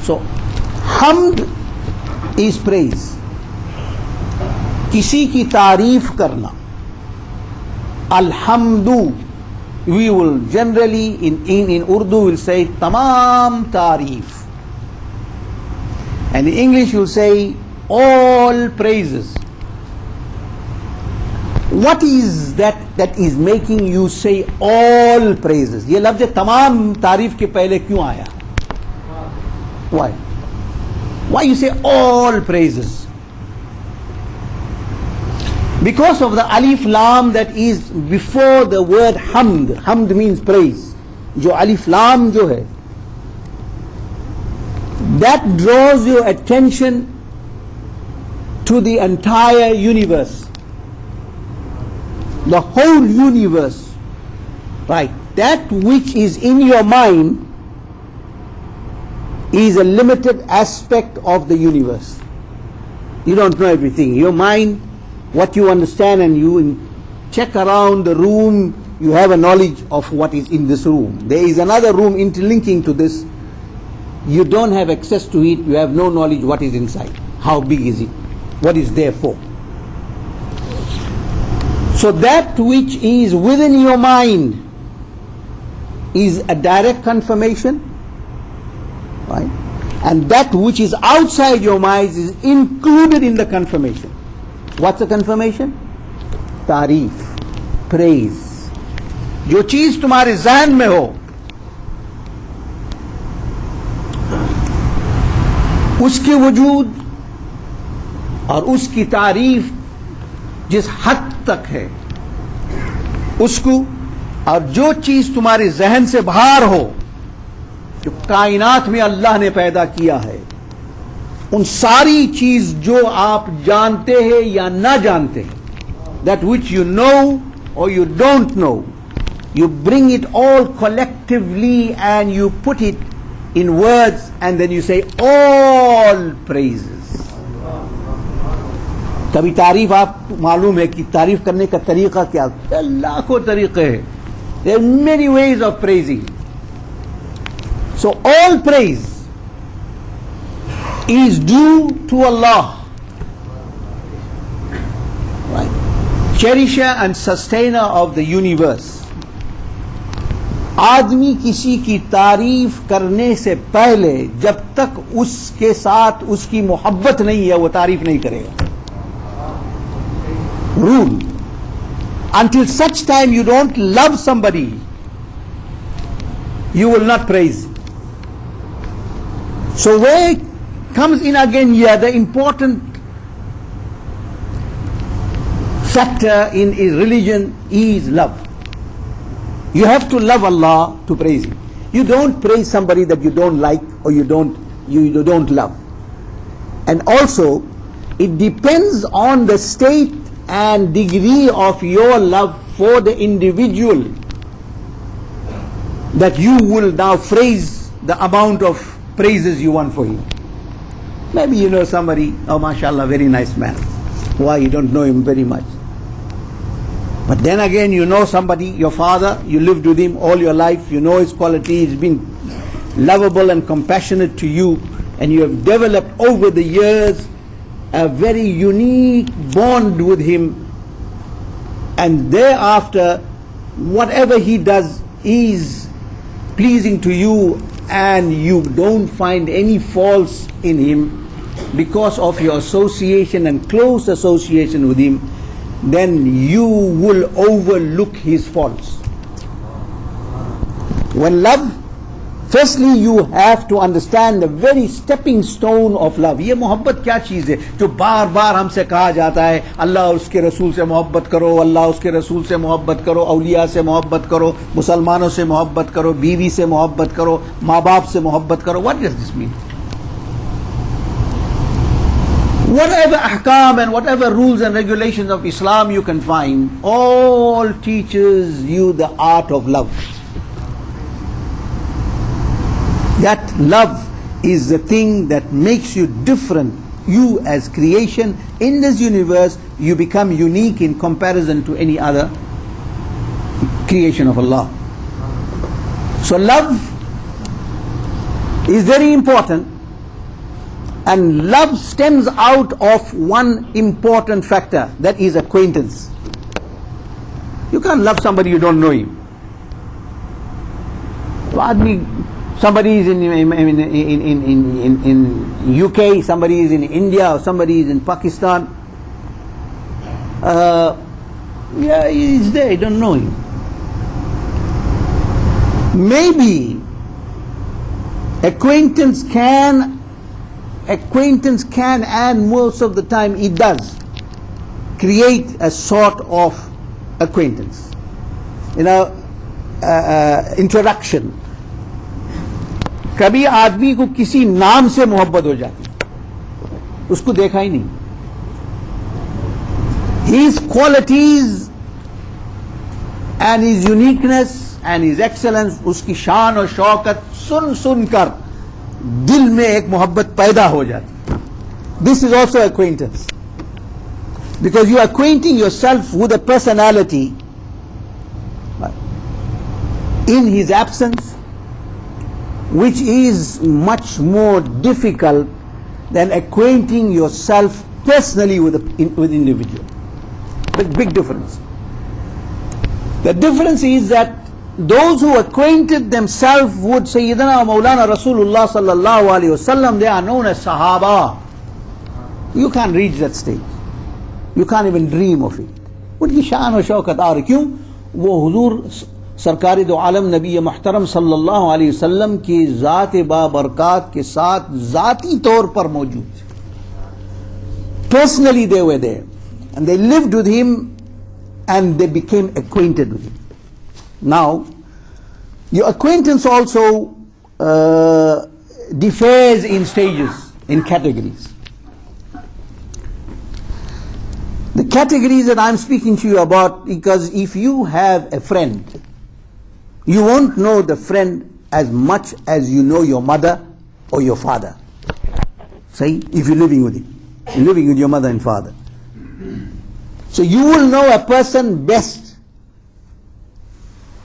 So, hamd is praise. किसी की तारीफ करना. Alhamdu, we will generally in Urdu will say tamam tareef. And in English you'll say all praises. What is that is making you say all praises? ये लफ्ज़ तमाम तारीफ के पहले क्यों आया? Why? Why you say all praises? Because of the alif lam that is before the word hamd. Hamd means praise. जो alif lam जो है, that draws your attention to the entire universe. The whole universe, right? That which is in your mind is a limited aspect of the universe. You don't know everything. Your mind, what you understand, and you check around the room, you have a knowledge of what is in this room. There is another room interlinking to this. You don't have access to it. You have no knowledge what is inside. How big is it? What is there for? So that which is within your mind is a direct confirmation, right? And that which is outside your mind is included in the confirmation. What's the confirmation? तारीफ, praise. जो चीज तुम्हारे ज़हन में हो, उसके वजूद और उसकी तारीफ जिस हद तक है उसको, और जो चीज तुम्हारे जहन से बाहर हो, जो कायनात में अल्लाह ने पैदा किया है, उन सारी चीज जो आप जानते हैं या ना जानते हैं, that which you know or you don't know, you bring it all collectively and you put it in words and then you say all praises. कभी तारीफ आप मालूम है कि तारीफ करने का तरीका क्या? लाखों तरीके हैं. There are many ways of praising. So all praise is due to Allah, right? Cherisher and sustainer of the universe. आदमी किसी की तारीफ करने से पहले जब तक उसके साथ उसकी मोहब्बत नहीं है वो तारीफ नहीं करेगा. Rule. Until such time you don't love somebody, you will not praise. So where comes in again here the important factor in religion is love. You have to love Allah to praise Him. You don't praise somebody that you don't like or you don't love. And also it depends on the state and degree of your love for the individual that you will now phrase the amount of praises you want for him. Maybe you know somebody, oh mashallah, very nice man. Why, you don't know him very much. But then again, you know somebody, your father, you lived with him all your life, you know his quality, he's been lovable and compassionate to you, and you have developed over the years a very unique bond with him, and thereafter whatever he does is pleasing to you and you don't find any faults in him because of your association and close association with him, then you will overlook his faults. When love, firstly you have to understand the very stepping stone of love. ये मोहब्बत क्या चीज़ है जो बार बार हमसे कहा जाता है, अल्लाह और उसके रसूल से मोहब्बत करो, अल्लाह उसके रसूल से मोहब्बत करो, औलिया से मोहब्बत करो, मुसलमानों से मोहब्बत करो, बीवी से मोहब्बत करो, माँ बाप से मोहब्बत करो. What does this mean? Whatever ahkam and whatever rules and regulations of Islam you can find, all teaches you the art of love. That love is the thing that makes you different. You as creation in this universe, you become unique in comparison to any other creation of Allah. So love is very important, And love stems out of one important factor, that is acquaintance. You can't love somebody you don't know him. Somebody is in UK, somebody is in India, or somebody is in Pakistan. Yeah, he's there, you don't know him. Maybe acquaintance can, and most of the time it does, create a sort of acquaintance, introduction. कभी आदमी को किसी नाम से मोहब्बत हो जाती, उसको देखा ही नहीं. His qualities and his uniqueness and his excellence, उसकी शान और शौकत सुन कर दिल में एक मोहब्बत पैदा हो जाती. This is also acquaintance, because you are acquainting yourself with a personality in his absence, which is much more difficult than acquainting yourself personally with individual. Big difference. The difference is that those who acquainted themselves with Sayyidina Moulana Rasulullah sallallahu alaihi wasallam, they are known as Sahaba. You can't reach that stage. You can't even dream of it. उनकी शान और शौकत आ रही, क्यों? वो हुजूर सरकार दो आलम नबी मुहतरम सल्लल्लाहु अलैहि वसल्लम की ज़ात बरकात के साथ ज़ाती तौर पर मौजूद थे. Personally they were there, and they lived with him, and they became acquainted with him. Now, your acquaintance also differs in stages, in categories. The categories that I'm speaking to you about, because if you have a friend, you won't know the friend as much as you know your mother or your father. Say, if you're living with him, you're living with your mother and father. So you will know a person best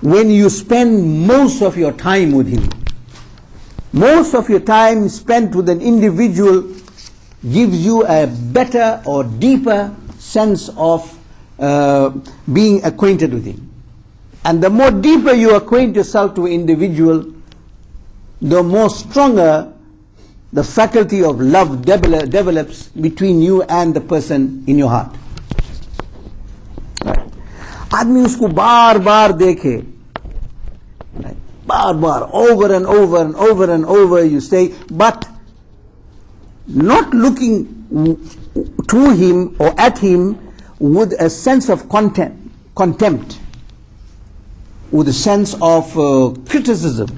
when you spend most of your time with him. Most of your time spent with an individual gives you a better or deeper sense of being acquainted with him. And the more deeper you acquaint yourself to an individual, the more stronger the faculty of love develops between you and the person in your heart. आदमी उसको बार बार देखे, बार बार, over and over and over and over you say, but not looking to him or at him with a sense of contempt, with a sense of criticism,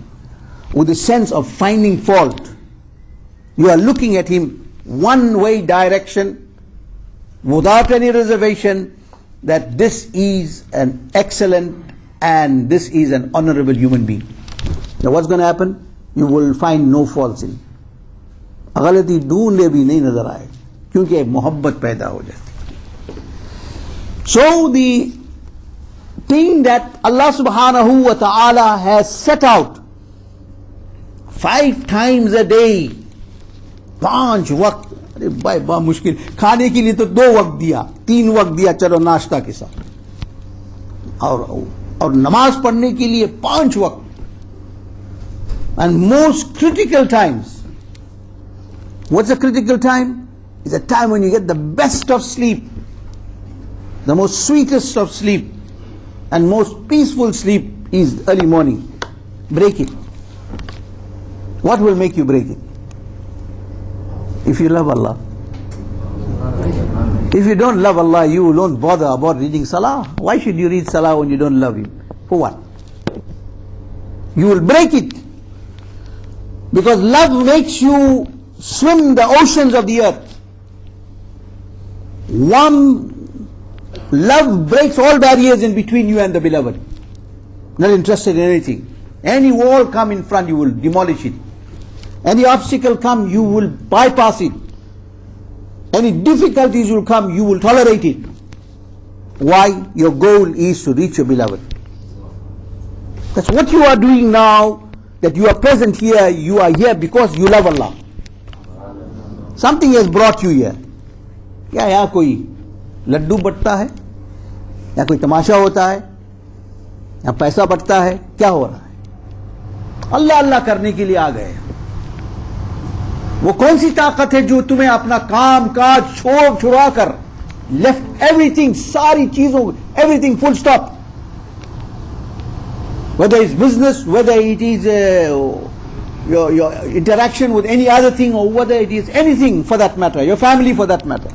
with a sense of finding fault. You are looking at him one way direction, without any reservation, that this is an excellent and this is an honorable human being. Now what's going to happen? You will find no faults in him. गलती ढूंढे भी नहीं नजर आए, क्योंकि मोहब्बत पैदा हो जाती. So the thing that Allah subhanahu wa ta'ala has set out 5 times a day, 5 वक्त, अरे भाई बहुत मुश्किल, खाने के लिए तो 2 वक्त दिया, 3 वक्त दिया, चलो नाश्ता के साथ, और नमाज पढ़ने के लिए 5 वक्त. And most critical times, what's a critical time? It's a time when you get the best of sleep, the most sweetest of sleep, and most peaceful sleep is early morning. Break it. What will make you break it? If you love Allah. If you don't love Allah, you don't bother about reading Salah. Why should you read Salah when you don't love Him? For what? You will break it. Because love makes you swim the oceans of the earth. Love breaks all barriers in between you and the beloved. Not interested in anything. Any wall come in front, you will demolish it. Any obstacle come, you will bypass it. Any difficulties will come, you will tolerate it. Why? Your goal is to reach your beloved. That's what you are doing now, that you are present here. You are here because you love Allah. Something has brought you here. क्या यहाँ कोई लड्डू बटता है, या कोई तमाशा होता है, या पैसा बटता है, क्या हो रहा है? अल्लाह अल्लाह करने के लिए आ गए। वो कौन सी ताकत है जो तुम्हें अपना काम काज छोड़ छुड़ा कर, लेफ्ट एवरीथिंग, सारी चीजों, everything full stop, whether it's business, whether it is your interaction with any other thing, or whether it is anything for that matter, your family for that matter.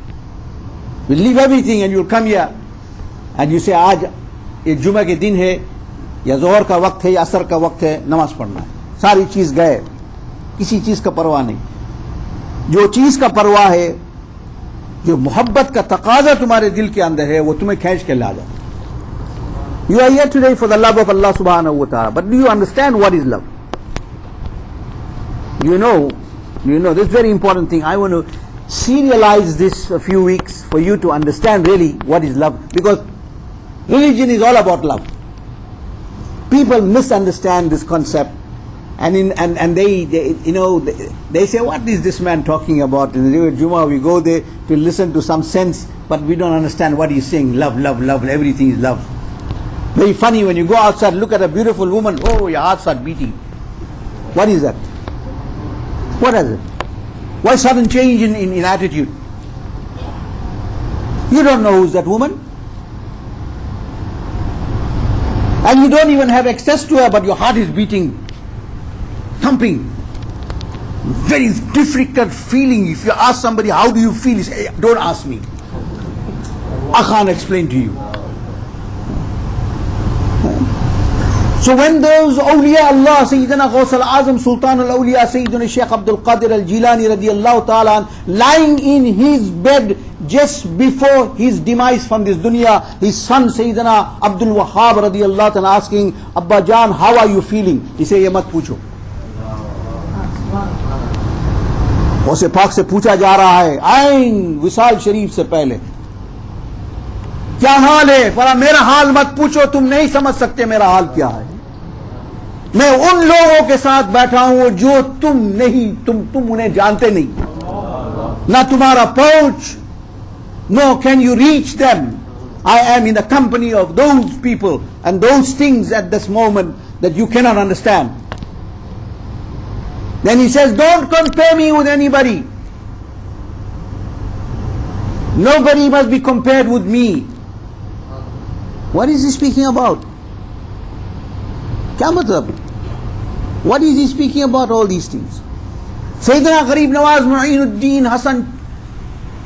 You leave everything and you'll come here and you say, आज ये जुम्मे के दिन है, या जोहर का वक्त है, या असर का वक्त है, नमाज पढ़ना है। सारी चीज गए, किसी चीज का परवाह नहीं। जो चीज का परवाह है, जो मोहब्बत का तकाजा तुम्हारे दिल के अंदर है, वो तुम्हें खींच के ला जाता है। You are here today for the love of Allah subhanahu wa ta'ala, but do you understand what is love? You know, this is very important thing. I want to serialize this a few weeks for you to understand really what is love, because religion is all about love. People misunderstand this concept, and they say, what is this man talking about? In the day of Jummah we go there to listen to some sense, but we don't understand what he's saying. Love, love, love, everything is love. Very funny when you go outside, look at a beautiful woman, oh, your heart starts beating. What is that? What is it? Why sudden change in attitude? You don't know who's that woman, and you don't even have access to her, but your heart is beating, thumping. Very difficult feeling. If you ask somebody, how do you feel? You say, hey, don't ask me, I can't explain to you. So when those awliya Allah, Sayyidina Ghousul-Azam, Sultan al-Awliya, Sayyidina Sheikh Abdul al-Jilani radiyallahu ta'ala, lying in his bed just before his demise from this dunya, his son Sayyidina Abdul Wahhab radiyallahu ta'ala asking, Abba Jan, how are you feeling? He said, ye mat pucho. उसे पाक से पूछा जा रहा है, आइन विसाल शरीफ से पहले, क्या हाल है? फरा मेरा हाल मत पूछो, तुम नहीं समझ सकते मेरा हाल क्या है। मैं उन लोगों के साथ बैठा हूं जो तुम उन्हें जानते नहीं, ना तुम्हारा पहुंच, no can you reach them. I am in the company of those people and those things at this moment that you cannot understand. Then he says, don't compare me with anybody. Nobody must be compared with me. What is he speaking about? क्या मतलब? What is he speaking about all these things? Sayyidina Gharib Nawaz Mu'inuddin Hasan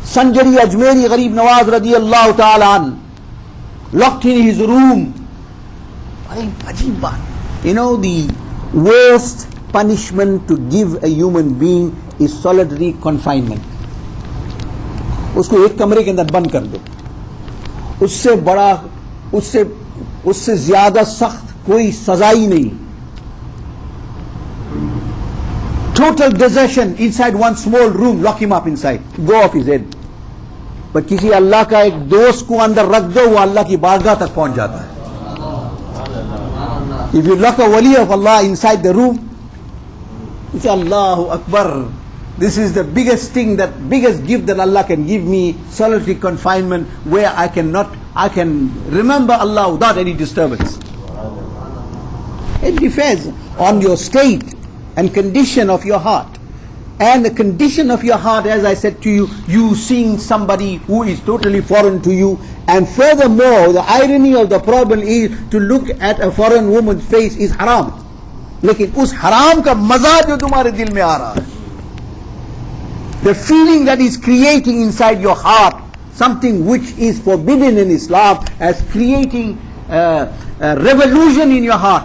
Sanjari Ajmeri Gharib Nawaz radiyallahu ta'ala an, locked in his room. You know, the worst punishment to give a human being is solitary confinement. उसको एक कमरे के अंदर बंद कर दो, उससे बड़ा, उससे ज्यादा सख्त कोई सजा ही नहीं. Total desertion inside one small room, lock him up inside, go off his head. But किसी अल्लाह का एक दोस्त को अंदर रख दो, वो अल्लाह की बारगाह तक पहुंच जाता है. If you lock a wali of Allah inside the room, you say, Allahu Akbar, this is the biggest thing, that biggest gift that Allah can give me, solitary confinement, where I can remember Allah without any disturbance. It depends on your state and condition of your heart. And the condition of your heart, as I said to you, you seeing somebody who is totally foreign to you. And furthermore, the irony of the problem is to look at a foreign woman's face is haram. लेकिन उस हराम का मजा जो तुम्हारे दिल में आ रहा है, the feeling that is creating inside your heart, something which is forbidden in Islam, as creating a revolution in your heart.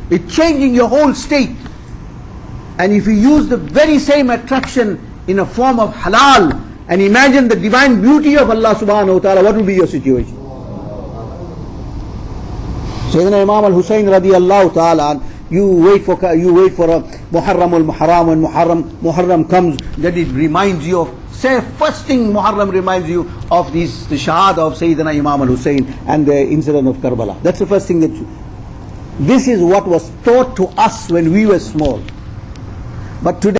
It's changing your whole state. And if you use the very same attraction in a form of halal, and imagine the divine beauty of Allah subhanahu wa ta'ala, what will be your situation? Sayyidina Imam al-Husayn radiyallahu ta'ala, you wait for a Muharram al-Muharram, when Muharram comes, that it reminds you of, say, first thing Muharram reminds you of the shahada of Sayyidina Imam al-Husayn and the incident of Karbala. That's the first thing that this is what was taught to us when we were small. But today